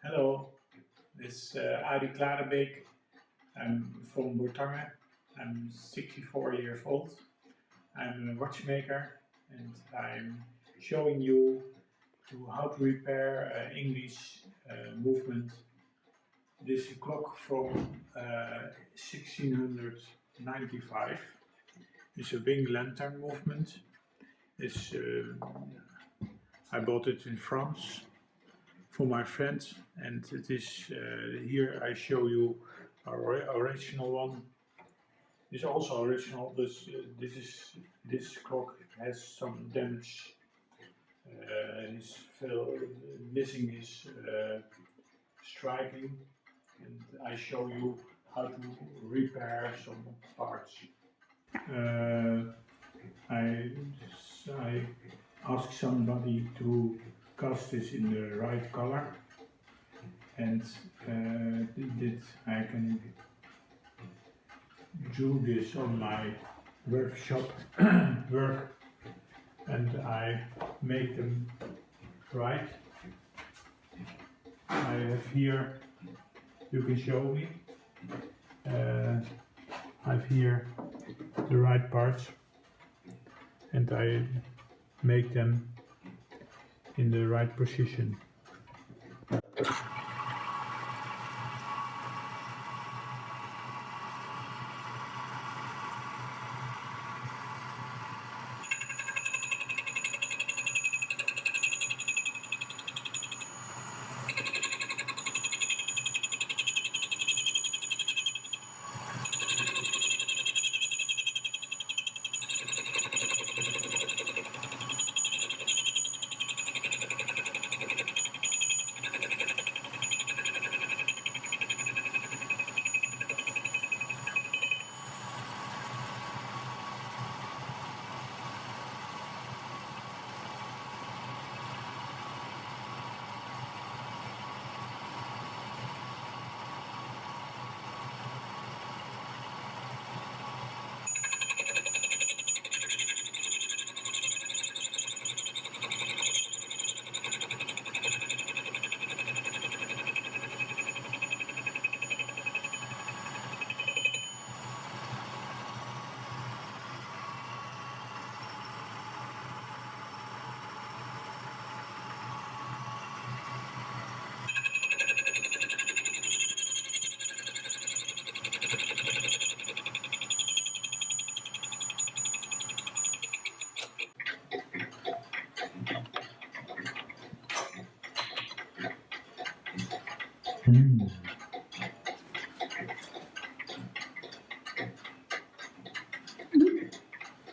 Hello, this is Adi Klarenbeek. I'm from Bourtange. I'm 64 years old. I'm a watchmaker and I'm showing you how to repair English movement. This is a clock from 1695. It's a wing lantern movement. It's, I bought it in France for my friend, and it is here I show you our original one. It's also original, but this clock has some damage. It's missing his striking, and I show you how to repair some parts. I asked somebody to cast this in the right color, and I can do this on my workshop work, and I make them right. I have here, you can show me, I have here the right parts, and I make them in the right position.